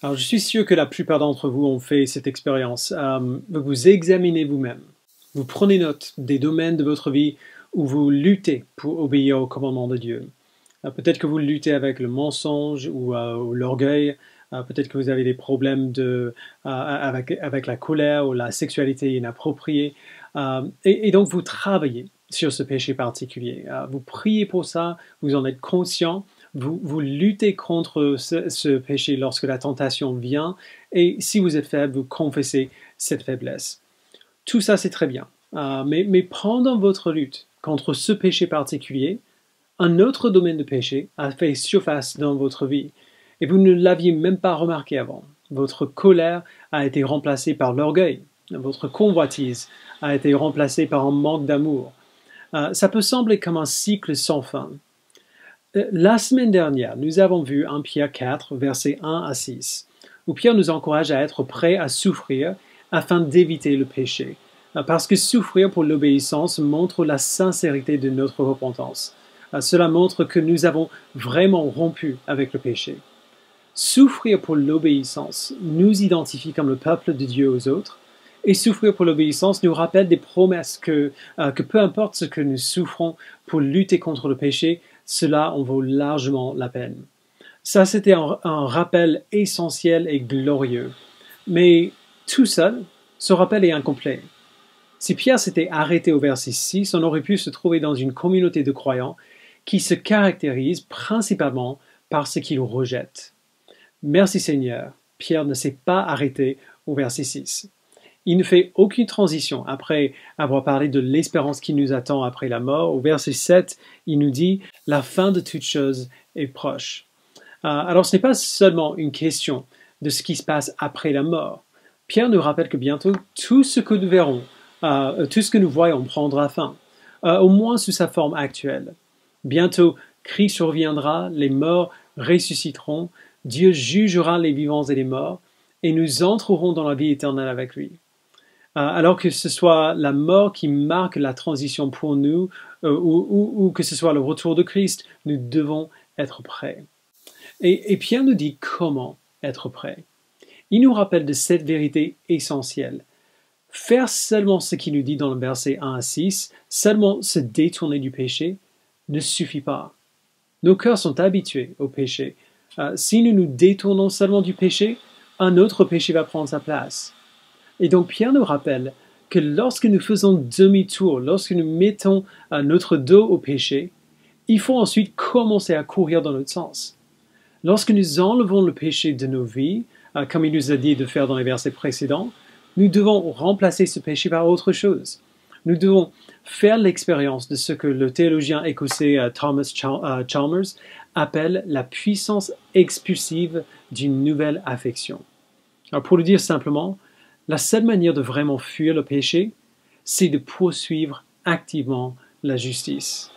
Alors, je suis sûr que la plupart d'entre vous ont fait cette expérience. Vous examinez vous-même. Vous prenez note des domaines de votre vie où vous luttez pour obéir au commandement de Dieu. Peut-être que vous luttez avec le mensonge ou l'orgueil. Peut-être que vous avez des problèmes avec la colère ou la sexualité inappropriée. Et donc, vous travaillez sur ce péché particulier. Vous priez pour ça, vous en êtes conscient. Vous luttez contre ce péché lorsque la tentation vient, et si vous êtes faible, vous confessez cette faiblesse. Tout ça, c'est très bien. Mais pendant votre lutte contre ce péché particulier, un autre domaine de péché a fait surface dans votre vie, et vous ne l'aviez même pas remarqué avant. Votre colère a été remplacée par l'orgueil. Votre convoitise a été remplacée par un manque d'amour. Ça peut sembler comme un cycle sans fin. La semaine dernière, nous avons vu 1 Pierre 4, versets 1 à 6, où Pierre nous encourage à être prêts à souffrir afin d'éviter le péché, parce que souffrir pour l'obéissance montre la sincérité de notre repentance. Cela montre que nous avons vraiment rompu avec le péché. Souffrir pour l'obéissance nous identifie comme le peuple de Dieu aux autres, et souffrir pour l'obéissance nous rappelle des promesses que peu importe ce que nous souffrons pour lutter contre le péché, cela en vaut largement la peine. Ça, c'était un rappel essentiel et glorieux. Mais tout seul, ce rappel est incomplet. Si Pierre s'était arrêté au verset 6, on aurait pu se trouver dans une communauté de croyants qui se caractérise principalement par ce qu'ils rejettent. Merci Seigneur, Pierre ne s'est pas arrêté au verset 6. Il ne fait aucune transition après avoir parlé de l'espérance qui nous attend après la mort. Au verset 7, il nous dit « La fin de toute chose est proche ». Alors ce n'est pas seulement une question de ce qui se passe après la mort. Pierre nous rappelle que bientôt tout ce que nous verrons, tout ce que nous voyons prendra fin, au moins sous sa forme actuelle. Bientôt, Christ reviendra, les morts ressusciteront, Dieu jugera les vivants et les morts, et nous entrerons dans la vie éternelle avec lui. Alors que ce soit la mort qui marque la transition pour nous ou que ce soit le retour de Christ, nous devons être prêts. Et Pierre nous dit comment être prêts. Il nous rappelle de cette vérité essentielle. Faire seulement ce qu'il nous dit dans le verset 1 à 6, seulement se détourner du péché, ne suffit pas. Nos cœurs sont habitués au péché. Si nous nous détournons seulement du péché, un autre péché va prendre sa place. Et donc Pierre nous rappelle que lorsque nous faisons demi-tour, lorsque nous mettons notre dos au péché, il faut ensuite commencer à courir dans l'autre sens. Lorsque nous enlevons le péché de nos vies, comme il nous a dit de faire dans les versets précédents, nous devons remplacer ce péché par autre chose. Nous devons faire l'expérience de ce que le théologien écossais Thomas Chalmers appelle la puissance expulsive d'une nouvelle affection. Alors pour le dire simplement, la seule manière de vraiment fuir le péché, c'est de poursuivre activement la justice.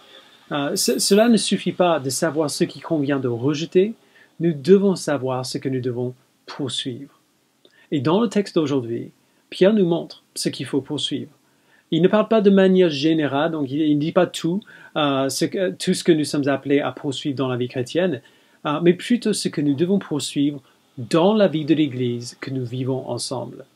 Cela ne suffit pas de savoir ce qui convient de rejeter, nous devons savoir ce que nous devons poursuivre. Et dans le texte d'aujourd'hui, Pierre nous montre ce qu'il faut poursuivre. Il ne parle pas de manière générale, donc il ne dit pas tout ce que nous sommes appelés à poursuivre dans la vie chrétienne, mais plutôt ce que nous devons poursuivre dans la vie de l'Église que nous vivons ensemble.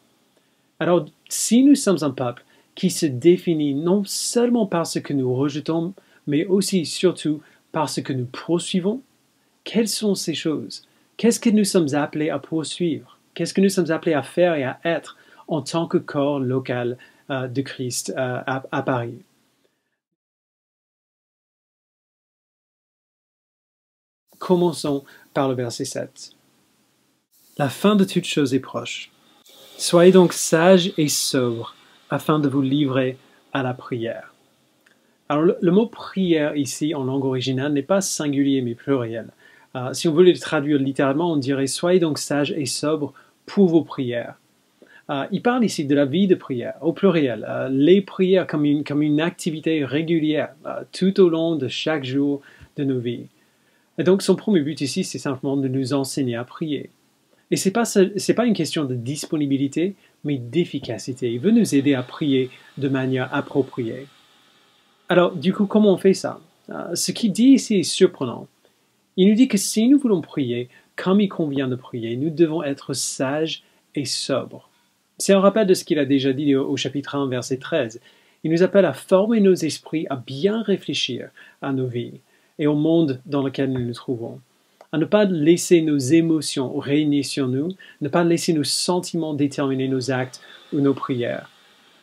Alors, si nous sommes un peuple qui se définit non seulement par ce que nous rejetons, mais aussi, surtout, par ce que nous poursuivons, quelles sont ces choses? Qu'est-ce que nous sommes appelés à poursuivre? Qu'est-ce que nous sommes appelés à faire et à être en tant que corps local de Christ à Paris? Commençons par le verset 7. La fin de toute chose est proche. Soyez donc sages et sobres, afin de vous livrer à la prière. Alors, le mot prière ici, en langue originale, n'est pas singulier, mais pluriel. Si on voulait le traduire littéralement, on dirait « Soyez donc sages et sobres pour vos prières ». Il parle ici de la vie de prière, au pluriel, les prières comme une activité régulière, tout au long de chaque jour de nos vies. Et donc, son premier but ici, c'est simplement de nous enseigner à prier. Et ce n'est pas une question de disponibilité, mais d'efficacité. Il veut nous aider à prier de manière appropriée. Alors, du coup, comment on fait ça? Ce qu'il dit ici est surprenant. Il nous dit que si nous voulons prier comme il convient de prier, nous devons être sages et sobres. C'est un rappel de ce qu'il a déjà dit au chapitre 1, verset 13. Il nous appelle à former nos esprits, à bien réfléchir à nos vies et au monde dans lequel nous nous trouvons, à ne pas laisser nos émotions régner sur nous, ne pas laisser nos sentiments déterminer nos actes ou nos prières.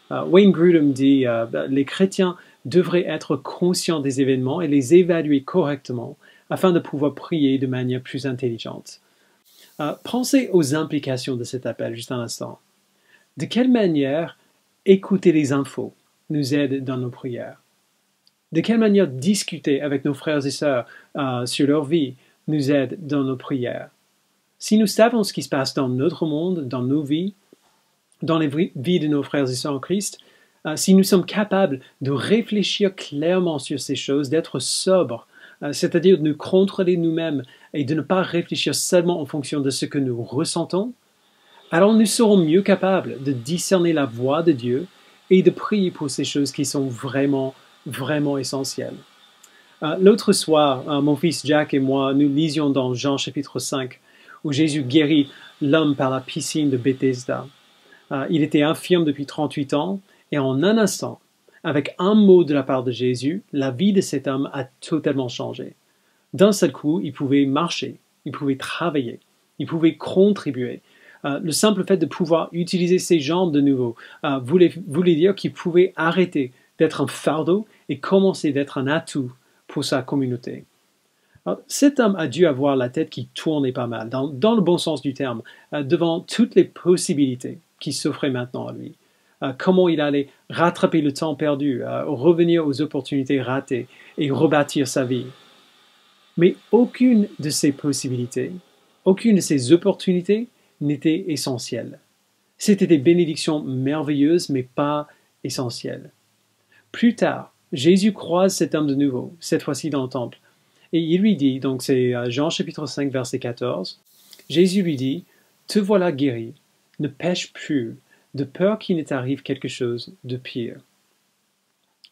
Wayne Grudem dit les chrétiens devraient être conscients des événements et les évaluer correctement afin de pouvoir prier de manière plus intelligente. Pensez aux implications de cet appel juste un instant. De quelle manière écouter les infos nous aide dans nos prières? De quelle manière discuter avec nos frères et sœurs sur leur vie nous aide dans nos prières? Si nous savons ce qui se passe dans notre monde, dans nos vies, dans les vies de nos frères et sœurs en Christ, si nous sommes capables de réfléchir clairement sur ces choses, d'être sobres, c'est-à-dire de nous contrôler nous-mêmes et de ne pas réfléchir seulement en fonction de ce que nous ressentons, alors nous serons mieux capables de discerner la voix de Dieu et de prier pour ces choses qui sont vraiment, vraiment essentielles. L'autre soir, mon fils Jack et moi, nous lisions dans Jean chapitre 5, où Jésus guérit l'homme par la piscine de Bethesda. Il était infirme depuis 38 ans, et en un instant, avec un mot de la part de Jésus, la vie de cet homme a totalement changé. D'un seul coup, il pouvait marcher, il pouvait travailler, il pouvait contribuer. Le simple fait de pouvoir utiliser ses jambes de nouveau voulait dire qu'il pouvait arrêter d'être un fardeau et commencer d'être un atout pour sa communauté. Alors, cet homme a dû avoir la tête qui tournait pas mal, dans le bon sens du terme, devant toutes les possibilités qui s'offraient maintenant à lui. Comment il allait rattraper le temps perdu, revenir aux opportunités ratées et rebâtir sa vie. Mais aucune de ces possibilités, aucune de ces opportunités n'était essentielle. C'était des bénédictions merveilleuses, mais pas essentielles. Plus tard, Jésus croise cet homme de nouveau, cette fois-ci dans le temple, et il lui dit, donc c'est Jean chapitre 5, verset 14, Jésus lui dit, « Te voilà guéri, ne pêche plus, de peur qu'il ne t'arrive quelque chose de pire. »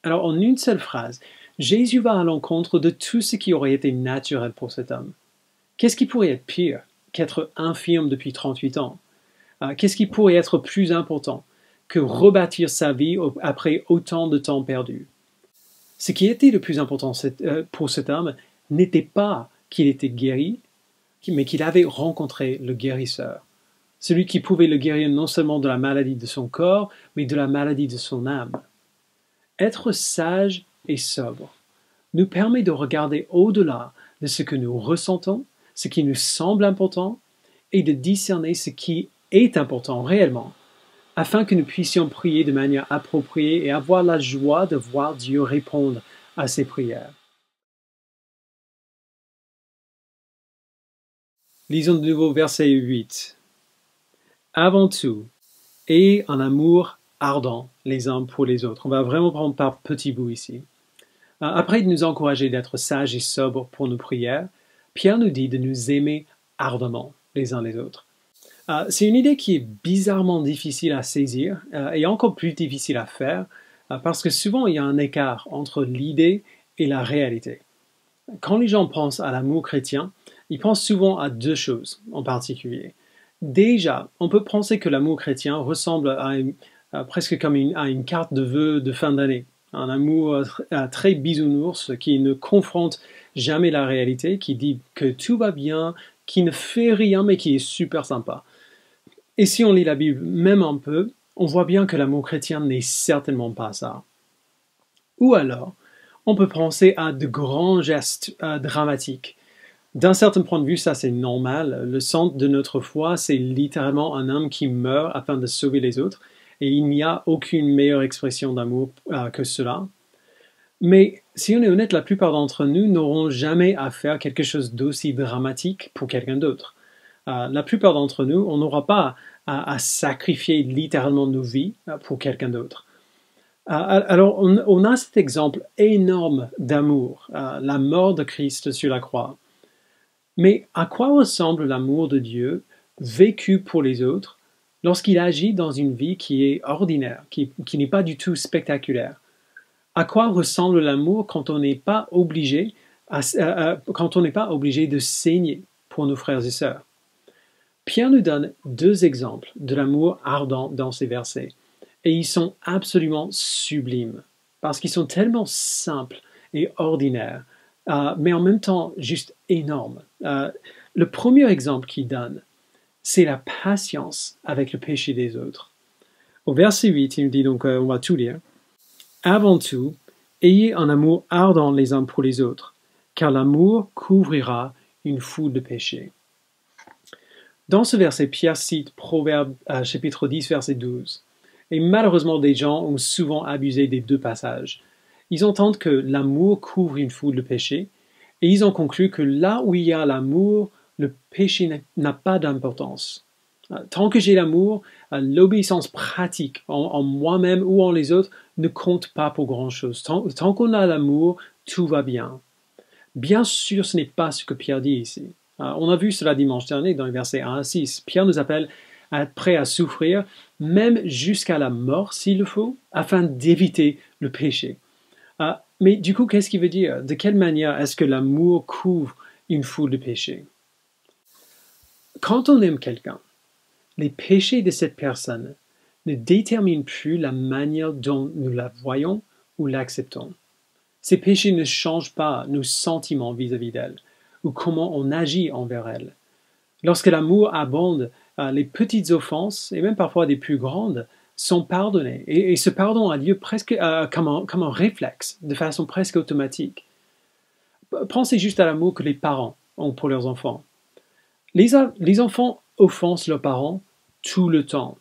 Alors en une seule phrase, Jésus va à l'encontre de tout ce qui aurait été naturel pour cet homme. Qu'est-ce qui pourrait être pire qu'être infirme depuis 38 ans? Qu'est-ce qui pourrait être plus important que rebâtir sa vie après autant de temps perdu? Ce qui était le plus important pour cet homme n'était pas qu'il était guéri, mais qu'il avait rencontré le guérisseur. Celui qui pouvait le guérir non seulement de la maladie de son corps, mais de la maladie de son âme. Être sage et sobre nous permet de regarder au-delà de ce que nous ressentons, ce qui nous semble important, et de discerner ce qui est important réellement, afin que nous puissions prier de manière appropriée et avoir la joie de voir Dieu répondre à ces prières. Lisons de nouveau verset 8. Avant tout, ayez un amour ardent les uns pour les autres. On va vraiment prendre par petits bouts ici. Après de nous encourager d'être sages et sobres pour nos prières, Pierre nous dit de nous aimer ardemment les uns les autres. C'est une idée qui est bizarrement difficile à saisir et encore plus difficile à faire parce que souvent il y a un écart entre l'idée et la réalité. Quand les gens pensent à l'amour chrétien, ils pensent souvent à deux choses en particulier. Déjà, on peut penser que l'amour chrétien ressemble presque comme à une carte de vœux de fin d'année. Un amour très bisounours qui ne confronte jamais la réalité, qui dit que tout va bien, qui ne fait rien mais qui est super sympa. Et si on lit la Bible même un peu, on voit bien que l'amour chrétien n'est certainement pas ça. Ou alors, on peut penser à de grands gestes dramatiques. D'un certain point de vue, ça c'est normal. Le centre de notre foi, c'est littéralement un homme qui meurt afin de sauver les autres. Et il n'y a aucune meilleure expression d'amour que cela. Mais si on est honnête, la plupart d'entre nous n'auront jamais à faire quelque chose d'aussi dramatique pour quelqu'un d'autre. La plupart d'entre nous, on n'aura pas à sacrifier littéralement nos vies pour quelqu'un d'autre. Alors, on a cet exemple énorme d'amour, la mort de Christ sur la croix. Mais à quoi ressemble l'amour de Dieu vécu pour les autres lorsqu'il agit dans une vie qui est ordinaire, qui n'est pas du tout spectaculaire? À quoi ressemble l'amour quand on n'est pas obligé quand on n'est pas obligé de saigner pour nos frères et sœurs. Pierre nous donne deux exemples de l'amour ardent dans ces versets, et ils sont absolument sublimes, parce qu'ils sont tellement simples et ordinaires, mais en même temps juste énormes. Le premier exemple qu'il donne, c'est la patience avec le péché des autres. Au verset 8, il nous dit donc, on va tout lire. Avant tout, ayez un amour ardent les uns pour les autres, car l'amour couvrira une foule de péchés. Dans ce verset, Pierre cite Proverbe chapitre 10, verset 12. Et malheureusement, des gens ont souvent abusé des deux passages. Ils entendent que l'amour couvre une foule de péchés, et ils ont conclu que là où il y a l'amour, le péché n'a pas d'importance. Tant que j'ai l'amour, l'obéissance pratique en moi-même ou en les autres ne compte pas pour grand-chose. Tant qu'on a l'amour, tout va bien. Bien sûr, ce n'est pas ce que Pierre dit ici. On a vu cela dimanche dernier dans les versets 1 à 6. Pierre nous appelle à être prêts à souffrir, même jusqu'à la mort s'il le faut, afin d'éviter le péché. Mais du coup, qu'est-ce qu'il veut dire? De quelle manière est-ce que l'amour couvre une foule de péchés? Quand on aime quelqu'un, les péchés de cette personne ne déterminent plus la manière dont nous la voyons ou l'acceptons. Ces péchés ne changent pas nos sentiments vis-à-vis d'elle ou comment on agit envers elle. Lorsque l'amour abonde, les petites offenses, et même parfois des plus grandes, sont pardonnées. Et ce pardon a lieu presque comme un réflexe, de façon presque automatique. Pensez juste à l'amour que les parents ont pour leurs enfants. Les enfants offensent leurs parents tout le temps.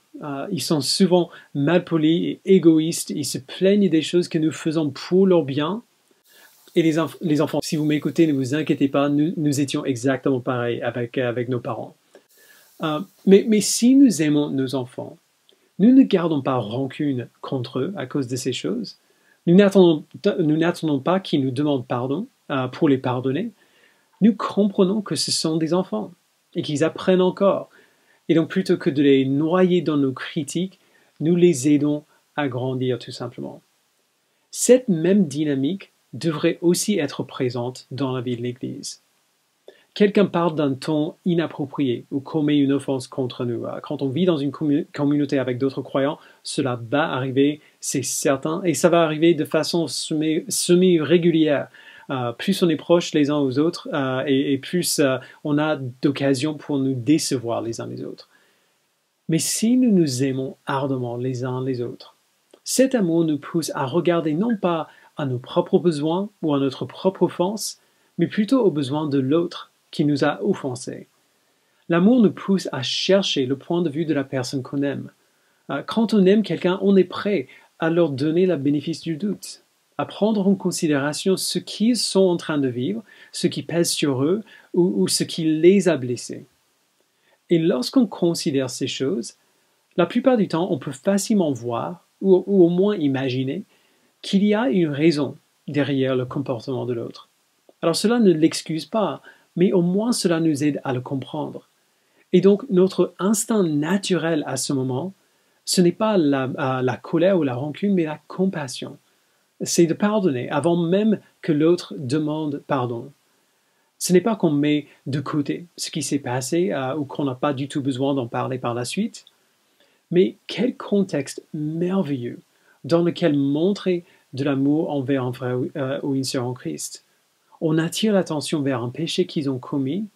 Ils sont souvent malpolis et égoïstes. Ils se plaignent des choses que nous faisons pour leur bien. Et les enfants, si vous m'écoutez, ne vous inquiétez pas, nous étions exactement pareils avec nos parents. Mais si nous aimons nos enfants, nous ne gardons pas rancune contre eux à cause de ces choses. Nous n'attendons pas qu'ils nous demandent pardon pour les pardonner. Nous comprenons que ce sont des enfants et qu'ils apprennent encore. Et donc, plutôt que de les noyer dans nos critiques, nous les aidons à grandir tout simplement. Cette même dynamique devrait aussi être présente dans la vie de l'Église. Quelqu'un parle d'un ton inapproprié ou commet une offense contre nous. Quand on vit dans une communauté avec d'autres croyants, cela va arriver, c'est certain, et ça va arriver de façon semi-régulière. Plus on est proches les uns aux autres et plus on a d'occasions pour nous décevoir les uns les autres. Mais si nous nous aimons ardemment les uns les autres, cet amour nous pousse à regarder non pas à nos propres besoins ou à notre propre offense, mais plutôt aux besoins de l'autre qui nous a offensés. L'amour nous pousse à chercher le point de vue de la personne qu'on aime. Quand on aime quelqu'un, on est prêt à leur donner le bénéfice du doute, à prendre en considération ce qu'ils sont en train de vivre, ce qui pèse sur eux ou ce qui les a blessés. Et lorsqu'on considère ces choses, la plupart du temps, on peut facilement voir ou au moins imaginer qu'il y a une raison derrière le comportement de l'autre. Alors cela ne l'excuse pas, mais au moins cela nous aide à le comprendre. Et donc notre instinct naturel à ce moment, ce n'est pas la colère ou la rancune, mais la compassion. C'est de pardonner avant même que l'autre demande pardon. Ce n'est pas qu'on met de côté ce qui s'est passé ou qu'on n'a pas du tout besoin d'en parler par la suite, mais quel contexte merveilleux dans lequel montrer de l'amour envers un frère ou une sœur en Christ. On attire l'attention vers un péché qu'ils ont commis,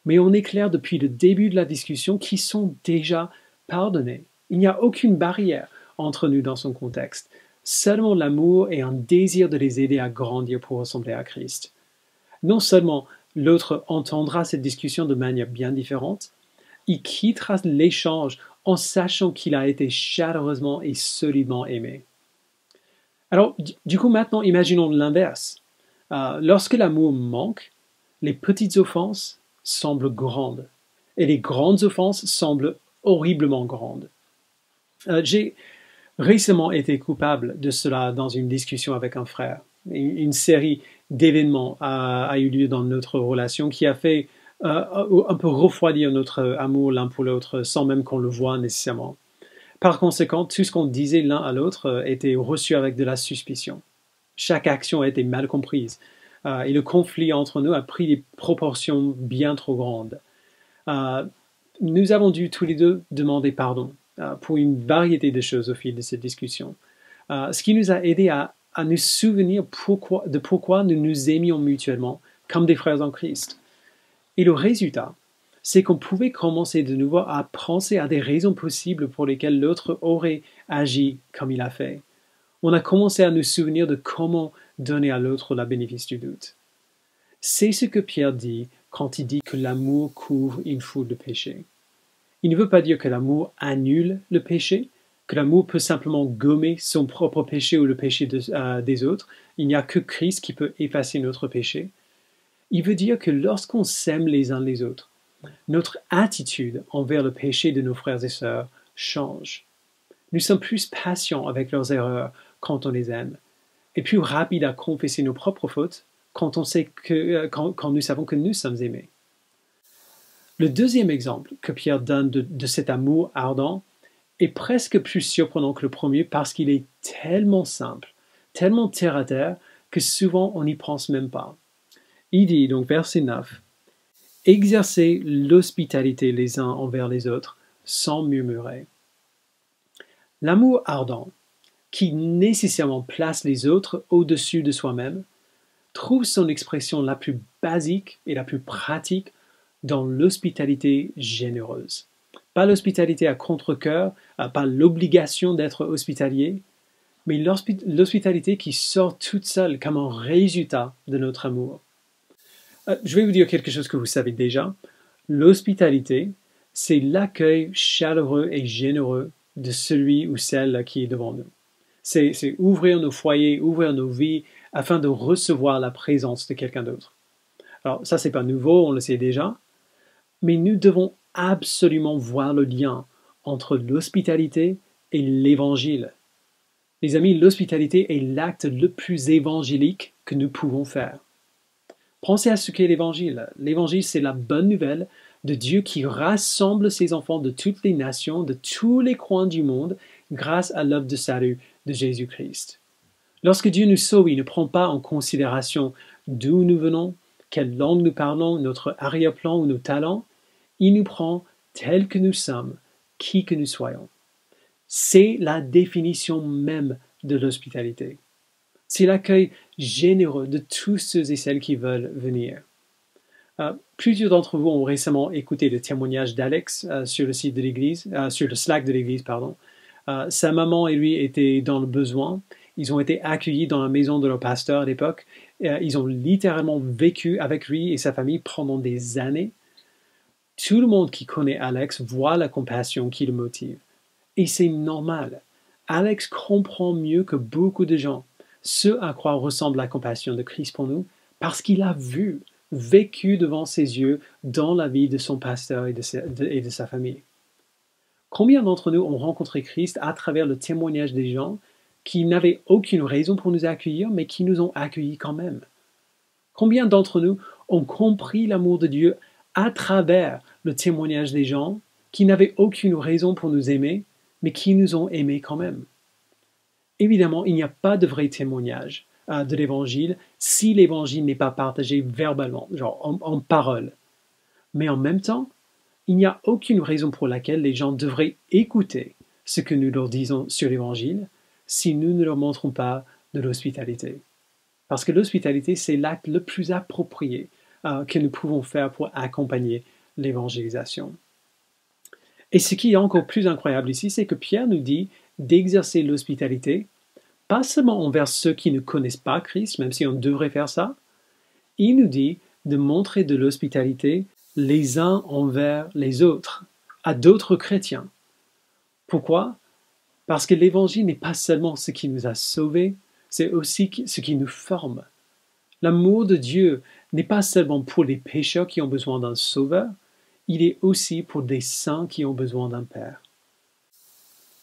mais on éclaire depuis le début de la discussion qu'ils sont déjà pardonnés. Il n'y a aucune barrière entre nous dans son contexte. Seulement l'amour et un désir de les aider à grandir pour ressembler à Christ. Non seulement l'autre entendra cette discussion de manière bien différente, il quittera l'échange en sachant qu'il a été chaleureusement et solidement aimé. Alors, du coup, maintenant, imaginons l'inverse. Lorsque l'amour manque, les petites offenses semblent grandes et les grandes offenses semblent horriblement grandes. J'ai récemment été coupable de cela dans une discussion avec un frère. Une série d'événements a eu lieu dans notre relation qui a fait un peu refroidir notre amour l'un pour l'autre sans même qu'on le voie nécessairement. Par conséquent, tout ce qu'on disait l'un à l'autre était reçu avec de la suspicion. Chaque action a été mal comprise. et le conflit entre nous a pris des proportions bien trop grandes. Nous avons dû tous les deux demander pardon pour une variété de choses au fil de cette discussion, ce qui nous a aidé à nous souvenir de pourquoi nous nous aimions mutuellement comme des frères en Christ. Et le résultat, c'est qu'on pouvait commencer de nouveau à penser à des raisons possibles pour lesquelles l'autre aurait agi comme il a fait. On a commencé à nous souvenir de comment donner à l'autre le bénéfice du doute. C'est ce que Pierre dit quand il dit que l'amour couvre une foule de péchés. Il ne veut pas dire que l'amour annule le péché, que l'amour peut simplement gommer son propre péché ou le péché des autres. Il n'y a que Christ qui peut effacer notre péché. Il veut dire que lorsqu'on s'aime les uns les autres, notre attitude envers le péché de nos frères et sœurs change. Nous sommes plus patients avec leurs erreurs quand on les aime, et plus rapides à confesser nos propres fautes quand nous savons que nous sommes aimés. Le deuxième exemple que Pierre donne de cet amour ardent est presque plus surprenant que le premier parce qu'il est tellement simple, tellement terre à terre, que souvent on n'y pense même pas. Il dit donc, verset 9, « Exercez l'hospitalité les uns envers les autres sans murmurer. » L'amour ardent, qui nécessairement place les autres au-dessus de soi-même, trouve son expression la plus basique et la plus pratique dans l'hospitalité généreuse. Pas l'hospitalité à contre-cœur, pas l'obligation d'être hospitalier, mais l'hospitalité qui sort toute seule comme un résultat de notre amour. Je vais vous dire quelque chose que vous savez déjà. L'hospitalité, c'est l'accueil chaleureux et généreux de celui ou celle qui est devant nous. C'est ouvrir nos foyers, ouvrir nos vies, afin de recevoir la présence de quelqu'un d'autre. Alors ça, c'est pas nouveau, on le sait déjà, mais nous devons absolument voir le lien entre l'hospitalité et l'évangile. Les amis, l'hospitalité est l'acte le plus évangélique que nous pouvons faire. Pensez à ce qu'est l'évangile. L'évangile, c'est la bonne nouvelle de Dieu qui rassemble ses enfants de toutes les nations, de tous les coins du monde, grâce à l'œuvre de salut de Jésus-Christ. Lorsque Dieu nous sauve, il ne prend pas en considération d'où nous venons, quelle langue nous parlons, notre arrière-plan ou nos talents. Il nous prend tels que nous sommes, qui que nous soyons. C'est la définition même de l'hospitalité. C'est l'accueil généreux de tous ceux et celles qui veulent venir. Plusieurs d'entre vous ont récemment écouté le témoignage d'Alex sur le site de l'église, sur le Slack de l'église, pardon. Sa maman et lui étaient dans le besoin. Ils ont été accueillis dans la maison de leur pasteur à l'époque. Ils ont littéralement vécu avec lui et sa famille pendant des années. Tout le monde qui connaît Alex voit la compassion qui le motive. Et c'est normal. Alex comprend mieux que beaucoup de gens ce à quoi ressemble la compassion de Christ pour nous, parce qu'il a vécu devant ses yeux dans la vie de son pasteur et de sa famille. Combien d'entre nous ont rencontré Christ à travers le témoignage des gens qui n'avaient aucune raison pour nous accueillir, mais qui nous ont accueillis quand même? Combien d'entre nous ont compris l'amour de Dieu à travers le témoignage des gens qui n'avaient aucune raison pour nous aimer, mais qui nous ont aimés quand même? Évidemment, il n'y a pas de vrai témoignage de l'Évangile si l'Évangile n'est pas partagé verbalement, genre en parole. Mais en même temps, il n'y a aucune raison pour laquelle les gens devraient écouter ce que nous leur disons sur l'Évangile si nous ne leur montrons pas de l'hospitalité. Parce que l'hospitalité, c'est l'acte le plus approprié que nous pouvons faire pour accompagner l'évangélisation. Et ce qui est encore plus incroyable ici, c'est que Pierre nous dit d'exercer l'hospitalité, pas seulement envers ceux qui ne connaissent pas Christ, même si on devrait faire ça, il nous dit de montrer de l'hospitalité les uns envers les autres, à d'autres chrétiens. Pourquoi? Parce que l'évangile n'est pas seulement ce qui nous a sauvés, c'est aussi ce qui nous forme. L'amour de Dieu n'est pas seulement pour les pécheurs qui ont besoin d'un sauveur, il est aussi pour des saints qui ont besoin d'un père.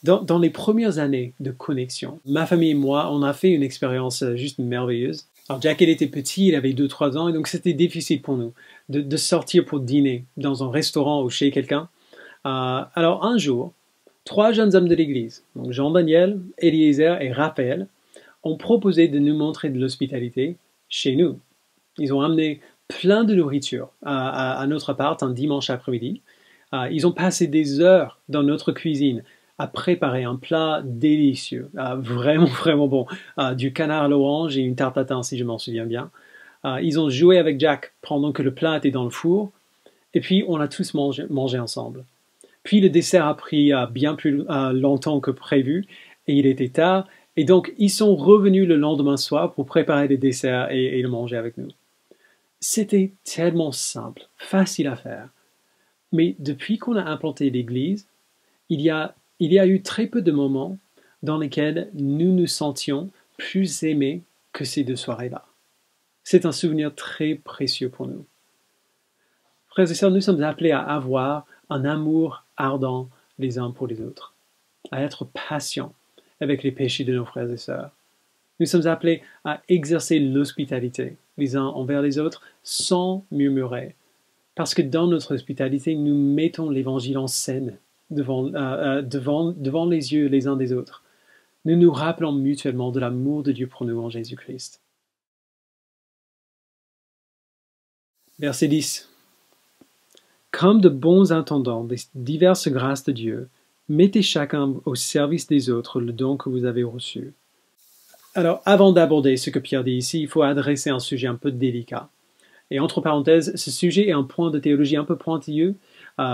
Dans les premières années de connexion, ma famille et moi, on a fait une expérience juste merveilleuse. Alors Jack, il était petit, il avait 2-3 ans, et donc c'était difficile pour nous de sortir pour dîner dans un restaurant ou chez quelqu'un. Alors un jour, 3 jeunes hommes de l'église, donc Jean-Daniel, Eliezer et Raphaël, ont proposé de nous montrer de l'hospitalité chez nous. Ils ont amené plein de nourriture à notre appart un dimanche après-midi. Ils ont passé des heures dans notre cuisine à préparer un plat délicieux, vraiment, vraiment bon. Du canard à l'orange et une tarte tatin, si je m'en souviens bien. Ils ont joué avec Jack pendant que le plat était dans le four. Et puis, on a tous mangé ensemble. Puis, le dessert a pris bien plus longtemps que prévu. Et il était tard. Et donc, ils sont revenus le lendemain soir pour préparer le dessert et le manger avec nous. C'était tellement simple, facile à faire. Mais depuis qu'on a implanté l'Église, il y a eu très peu de moments dans lesquels nous nous sentions plus aimés que ces 2 soirées-là. C'est un souvenir très précieux pour nous. Frères et sœurs, nous sommes appelés à avoir un amour ardent les uns pour les autres, à être patients avec les péchés de nos frères et sœurs. Nous sommes appelés à exercer l'hospitalité les uns envers les autres sans murmurer, parce que dans notre hospitalité, nous mettons l'Évangile en scène devant les yeux les uns des autres. Nous nous rappelons mutuellement de l'amour de Dieu pour nous en Jésus-Christ. Verset 10. Comme de bons intendants des diverses grâces de Dieu, mettez chacun au service des autres le don que vous avez reçu. Alors, avant d'aborder ce que Pierre dit ici, il faut adresser un sujet un peu délicat. Et entre parenthèses, ce sujet est un point de théologie un peu pointilleux.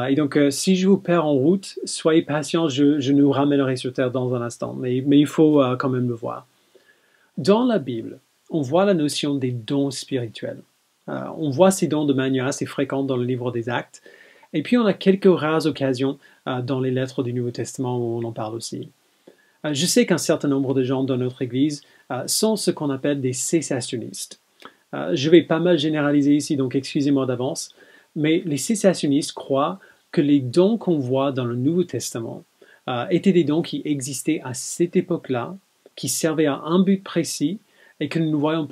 Et donc, si je vous perds en route, soyez patients, je nous ramènerai sur terre dans un instant. Mais il faut quand même le voir. Dans la Bible, on voit la notion des dons spirituels. On voit ces dons de manière assez fréquente dans le livre des Actes. Et puis, on a quelques rares occasions dans les lettres du Nouveau Testament où on en parle aussi. Je sais qu'un certain nombre de gens dans notre Église sont ce qu'on appelle des cessationnistes. Je vais pas mal généraliser ici, donc excusez-moi d'avance, mais les cessationnistes croient que les dons qu'on voit dans le Nouveau Testament étaient des dons qui existaient à cette époque-là, qui servaient à un but précis, et que nous ne voyons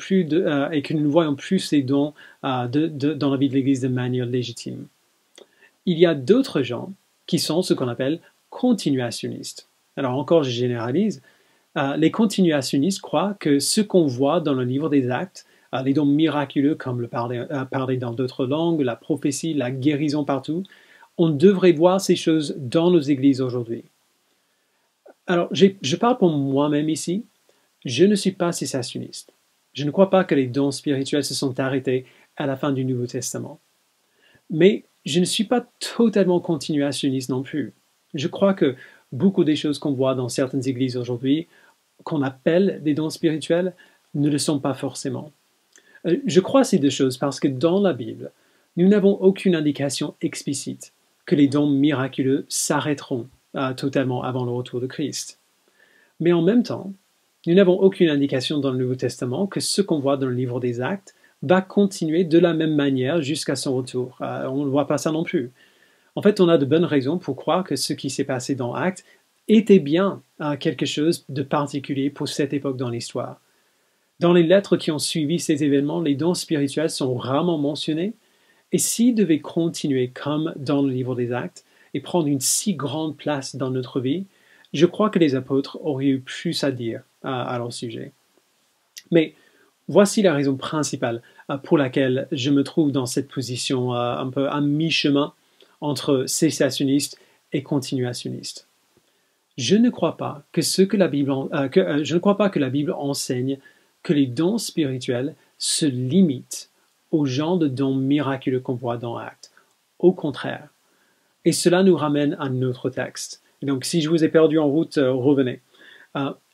plus ces dons dans la vie de l'Église de manière légitime. Il y a d'autres gens qui sont ce qu'on appelle continuationnistes. Alors encore, je généralise. Les continuationnistes croient que ce qu'on voit dans le livre des Actes, les dons miraculeux comme le parler dans d'autres langues, la prophétie, la guérison partout, on devrait voir ces choses dans nos églises aujourd'hui. Alors, je parle pour moi-même ici. Je ne suis pas cessationniste. Je ne crois pas que les dons spirituels se sont arrêtés à la fin du Nouveau Testament. Mais je ne suis pas totalement continuationniste non plus. Je crois que beaucoup des choses qu'on voit dans certaines églises aujourd'hui, qu'on appelle des dons spirituels, ne le sont pas forcément. Je crois ces 2 choses parce que dans la Bible, nous n'avons aucune indication explicite que les dons miraculeux s'arrêteront totalement avant le retour de Christ. Mais en même temps, nous n'avons aucune indication dans le Nouveau Testament que ce qu'on voit dans le livre des Actes va continuer de la même manière jusqu'à son retour. On ne voit pas ça non plus. En fait, on a de bonnes raisons pour croire que ce qui s'est passé dans Actes était bien quelque chose de particulier pour cette époque dans l'histoire. Dans les lettres qui ont suivi ces événements, les dons spirituels sont rarement mentionnés, et s'ils devaient continuer comme dans le livre des Actes et prendre une si grande place dans notre vie, je crois que les apôtres auraient eu plus à dire à leur sujet. Mais voici la raison principale pour laquelle je me trouve dans cette position un peu à mi-chemin entre cessationniste et continuationniste. Je ne crois pas que la Bible enseigne que les dons spirituels se limitent aux genres de dons miraculeux qu'on voit dans Actes. Au contraire. Et cela nous ramène à notre texte. Donc, si je vous ai perdu en route, revenez.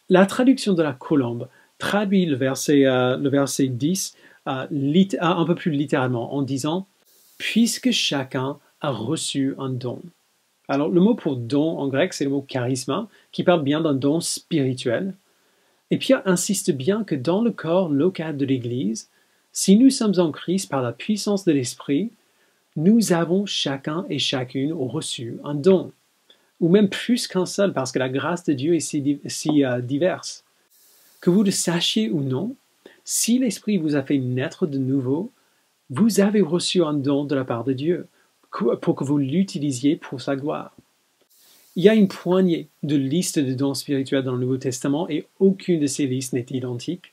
La traduction de la Colombe traduit le verset 10 un peu plus littéralement en disant « Puisque chacun a reçu un don ». Alors, le mot pour don en grec, c'est le mot charisma, qui parle bien d'un don spirituel. Et Pierre insiste bien que dans le corps local de l'Église, si nous sommes en Christ par la puissance de l'Esprit, nous avons chacun et chacune reçu un don, ou même plus qu'un seul, parce que la grâce de Dieu est si diverse. Que vous le sachiez ou non, si l'Esprit vous a fait naître de nouveau, vous avez reçu un don de la part de Dieu, pour que vous l'utilisiez pour sa gloire. Il y a une poignée de listes de dons spirituels dans le Nouveau Testament et aucune de ces listes n'est identique.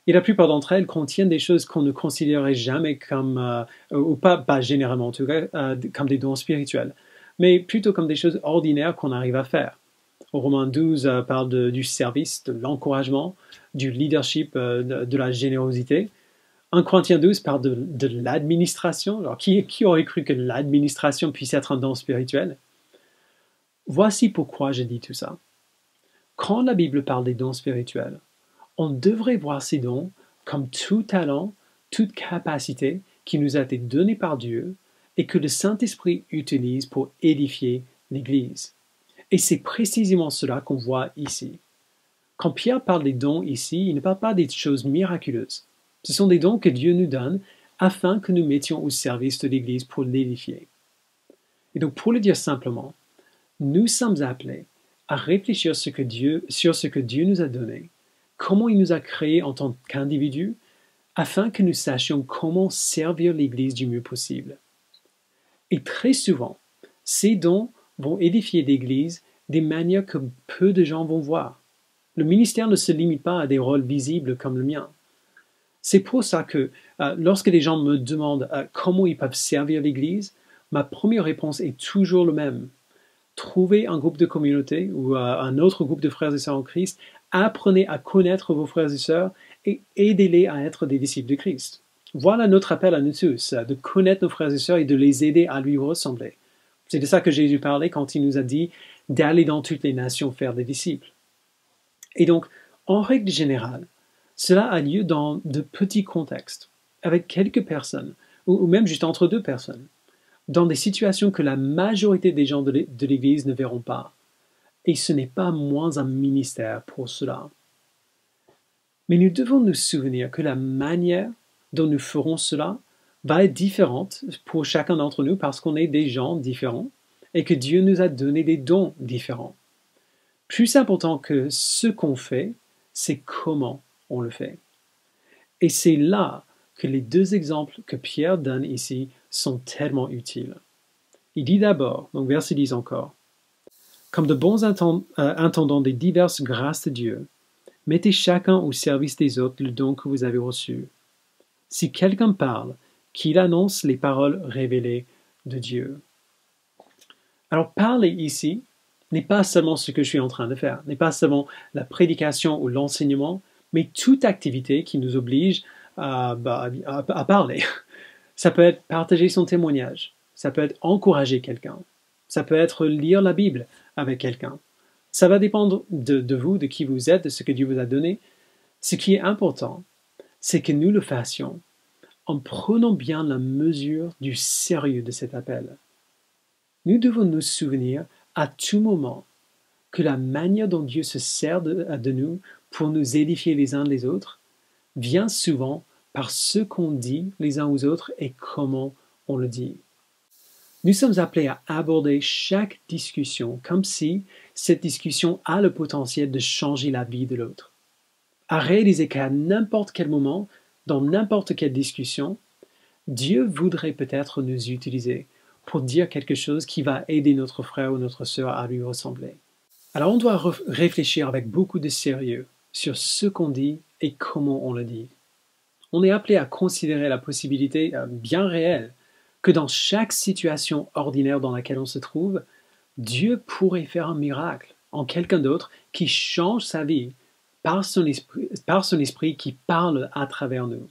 Et la plupart d'entre elles contiennent des choses qu'on ne considérerait jamais comme, ou pas généralement en tout cas, comme des dons spirituels, mais plutôt comme des choses ordinaires qu'on arrive à faire. Romains 12 parle du service, de l'encouragement, du leadership, de la générosité. 1 Corinthiens 12 parle de l'administration. Alors, qui aurait cru que l'administration puisse être un don spirituel? Voici pourquoi je dis tout ça. Quand la Bible parle des dons spirituels, on devrait voir ces dons comme tout talent, toute capacité qui nous a été donnée par Dieu et que le Saint-Esprit utilise pour édifier l'Église. Et c'est précisément cela qu'on voit ici. Quand Pierre parle des dons ici, il ne parle pas des choses miraculeuses. Ce sont des dons que Dieu nous donne afin que nous mettions au service de l'Église pour l'édifier. Et donc, pour le dire simplement, nous sommes appelés à réfléchir sur ce que Dieu nous a donné, comment il nous a créés en tant qu'individus, afin que nous sachions comment servir l'Église du mieux possible. Et très souvent, ces dons vont édifier l'Église des manières que peu de gens vont voir. Le ministère ne se limite pas à des rôles visibles comme le mien. C'est pour ça que lorsque les gens me demandent comment ils peuvent servir l'Église, ma première réponse est toujours le même. Trouvez un groupe de communauté ou un autre groupe de frères et sœurs en Christ, apprenez à connaître vos frères et sœurs et aidez-les à être des disciples de Christ. Voilà notre appel à nous tous, de connaître nos frères et sœurs et de les aider à lui ressembler. C'est de ça que Jésus parlait quand il nous a dit d'aller dans toutes les nations faire des disciples. Et donc, en règle générale, cela a lieu dans de petits contextes, avec quelques personnes, ou même juste entre deux personnes, dans des situations que la majorité des gens de l'Église ne verront pas. Et ce n'est pas moins un ministère pour cela. Mais nous devons nous souvenir que la manière dont nous ferons cela va être différente pour chacun d'entre nous parce qu'on est des gens différents et que Dieu nous a donné des dons différents. Plus important que ce qu'on fait, c'est comment on le fait. Et c'est là que les deux exemples que Pierre donne ici sont tellement utiles. Il dit d'abord, donc verset 10 encore, comme de bons intendants des diverses grâces de Dieu, mettez chacun au service des autres le don que vous avez reçu. Si quelqu'un parle, qu'il annonce les paroles révélées de Dieu. Alors parler ici n'est pas seulement ce que je suis en train de faire, n'est pas seulement la prédication ou l'enseignement, mais toute activité qui nous oblige à parler. Ça peut être partager son témoignage, ça peut être encourager quelqu'un, ça peut être lire la Bible avec quelqu'un. Ça va dépendre de vous, de qui vous êtes, de ce que Dieu vous a donné. Ce qui est important, c'est que nous le fassions en prenant bien la mesure du sérieux de cet appel. Nous devons nous souvenir à tout moment que la manière dont Dieu se sert de nous pour nous édifier les uns les autres vient souvent par ce qu'on dit les uns aux autres et comment on le dit. Nous sommes appelés à aborder chaque discussion comme si cette discussion a le potentiel de changer la vie de l'autre. À réaliser qu'à n'importe quel moment, dans n'importe quelle discussion, Dieu voudrait peut-être nous utiliser pour dire quelque chose qui va aider notre frère ou notre sœur à lui ressembler. Alors on doit réfléchir avec beaucoup de sérieux sur ce qu'on dit et comment on le dit. On est appelé à considérer la possibilité bien réelle que dans chaque situation ordinaire dans laquelle on se trouve, Dieu pourrait faire un miracle en quelqu'un d'autre qui change sa vie par son esprit qui parle à travers nous.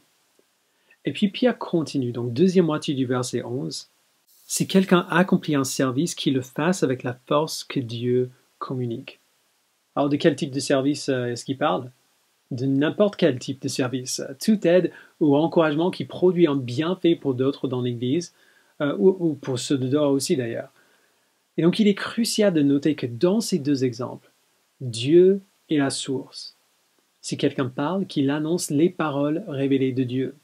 Et puis Pierre continue, donc deuxième moitié du verset 11. Si quelqu'un accomplit un service, qu'il le fasse avec la force que Dieu communique. Alors de quel type de service est-ce qu'il parle? De n'importe quel type de service. Toute aide ou encouragement qui produit un bienfait pour d'autres dans l'Église, ou pour ceux de dehors aussi d'ailleurs. Et donc il est crucial de noter que dans ces deux exemples, Dieu est la source. Si quelqu'un parle, qu'il annonce les paroles révélées de Dieu.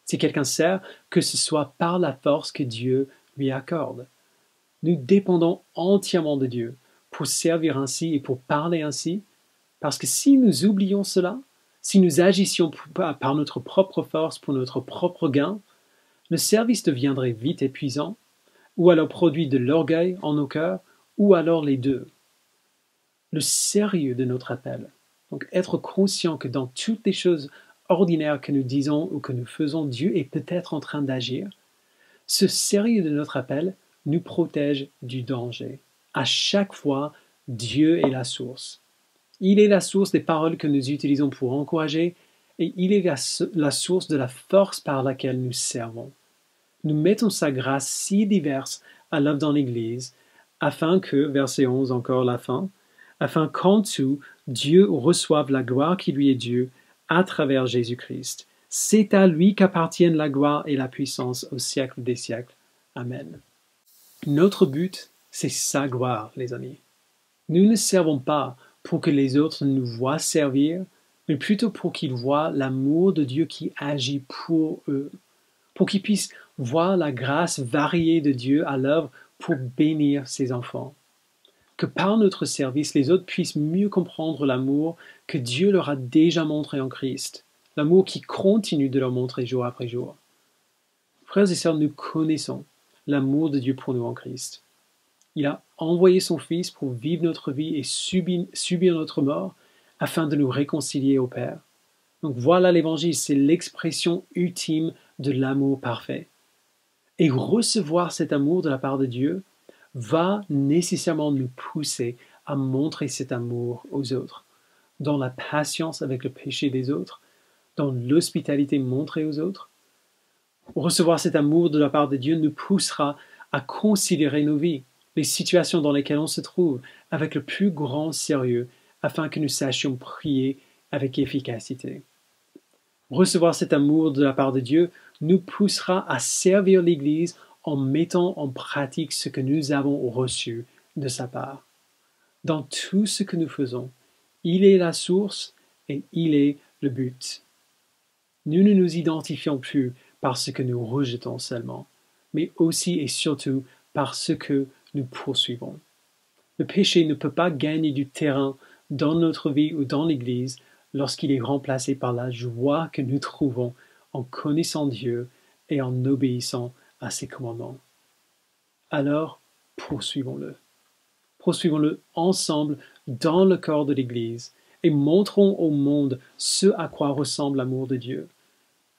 Si quelqu'un sert, que ce soit par la force que Dieu lui accorde. Nous dépendons entièrement de Dieu pour servir ainsi et pour parler ainsi, parce que si nous oublions cela, si nous agissions par notre propre force pour notre propre gain, le service deviendrait vite épuisant, ou alors produit de l'orgueil en nos cœurs, ou alors les deux. Le sérieux de notre appel, donc être conscient que dans toutes les choses ordinaire que nous disons ou que nous faisons, Dieu est peut-être en train d'agir. Ce sérieux de notre appel nous protège du danger. À chaque fois, Dieu est la source. Il est la source des paroles que nous utilisons pour encourager et il est la source de la force par laquelle nous servons. Nous mettons sa grâce si diverse à l'œuvre dans l'Église afin que, verset 11 encore la fin, afin qu'en tout, Dieu reçoive la gloire qui lui est due à travers Jésus-Christ. C'est à lui qu'appartiennent la gloire et la puissance au siècle des siècles. Amen. Notre but, c'est sa gloire, les amis. Nous ne servons pas pour que les autres nous voient servir, mais plutôt pour qu'ils voient l'amour de Dieu qui agit pour eux, pour qu'ils puissent voir la grâce variée de Dieu à l'œuvre pour bénir ses enfants. Que par notre service, les autres puissent mieux comprendre l'amour que Dieu leur a déjà montré en Christ, l'amour qui continue de leur montrer jour après jour. Frères et sœurs, nous connaissons l'amour de Dieu pour nous en Christ. Il a envoyé son Fils pour vivre notre vie et subir notre mort afin de nous réconcilier au Père. Donc voilà l'Évangile, c'est l'expression ultime de l'amour parfait. Et recevoir cet amour de la part de Dieu va nécessairement nous pousser à montrer cet amour aux autres, dans la patience avec le péché des autres, dans l'hospitalité montrée aux autres. Recevoir cet amour de la part de Dieu nous poussera à considérer nos vies, les situations dans lesquelles on se trouve, avec le plus grand sérieux, afin que nous sachions prier avec efficacité. Recevoir cet amour de la part de Dieu nous poussera à servir l'Église en mettant en pratique ce que nous avons reçu de sa part. Dans tout ce que nous faisons, il est la source et il est le but. Nous ne nous identifions plus par ce que nous rejetons seulement, mais aussi et surtout par ce que nous poursuivons. Le péché ne peut pas gagner du terrain dans notre vie ou dans l'Église lorsqu'il est remplacé par la joie que nous trouvons en connaissant Dieu et en obéissant à ses commandements. Alors, poursuivons-le. Poursuivons-le ensemble dans le corps de l'Église et montrons au monde ce à quoi ressemble l'amour de Dieu,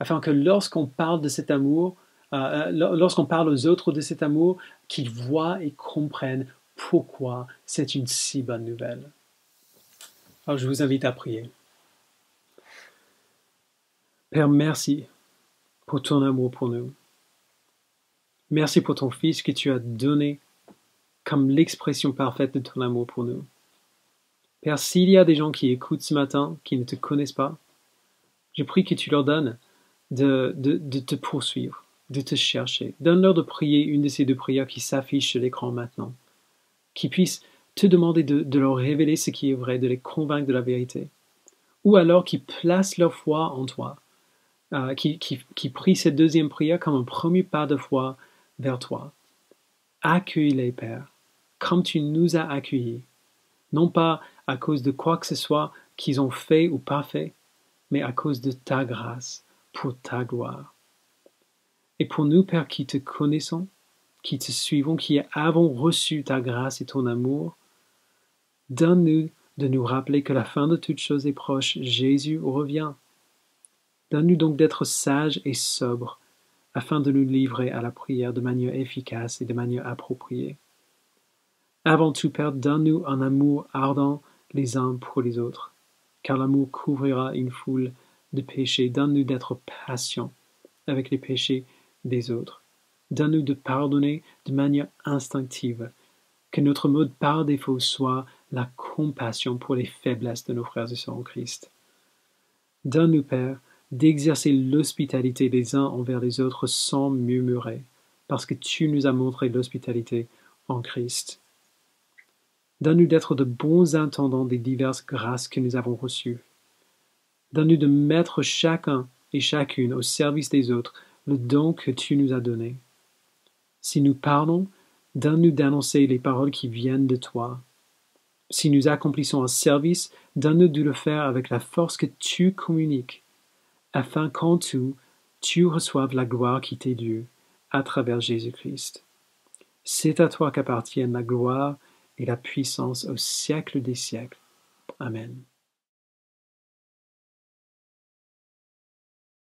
afin que lorsqu'on parle de cet amour, lorsqu'on parle aux autres de cet amour, qu'ils voient et comprennent pourquoi c'est une si bonne nouvelle. Alors je vous invite à prier. Père, merci pour ton amour pour nous. Merci pour ton Fils que tu as donné comme l'expression parfaite de ton amour pour nous. Père, s'il y a des gens qui écoutent ce matin, qui ne te connaissent pas, je prie que tu leur donnes de te poursuivre, de te chercher. Donne-leur de prier une de ces deux prières qui s'affichent sur l'écran maintenant, qui puissent te demander de leur révéler ce qui est vrai, de les convaincre de la vérité. Ou alors qui placent leur foi en toi, qui prient cette deuxième prière comme un premier pas de foi vers toi. Accueille-les, Père, comme tu nous as accueillis, non pas à cause de quoi que ce soit qu'ils ont fait ou pas fait, mais à cause de ta grâce, pour ta gloire. Et pour nous, Père, qui te connaissons, qui te suivons, qui avons reçu ta grâce et ton amour, donne-nous de nous rappeler que la fin de toute chose est proche, Jésus revient. Donne-nous donc d'être sages et sobres, afin de nous livrer à la prière de manière efficace et de manière appropriée. Avant tout, Père, donne-nous un amour ardent les uns pour les autres, car l'amour couvrira une foule de péchés. Donne-nous d'être patients avec les péchés des autres. Donne-nous de pardonner de manière instinctive, que notre mode par défaut soit la compassion pour les faiblesses de nos frères et sœurs en Christ. Donne-nous, Père, d'exercer l'hospitalité les uns envers les autres sans murmurer, parce que tu nous as montré l'hospitalité en Christ. Donne-nous d'être de bons intendants des diverses grâces que nous avons reçues. Donne-nous de mettre chacun et chacune au service des autres le don que tu nous as donné. Si nous parlons, donne-nous d'annoncer les paroles qui viennent de toi. Si nous accomplissons un service, donne-nous de le faire avec la force que tu communiques, afin qu'en tout, tu reçoives la gloire qui t'est due à travers Jésus-Christ. C'est à toi qu'appartiennent la gloire et la puissance au siècle des siècles. Amen.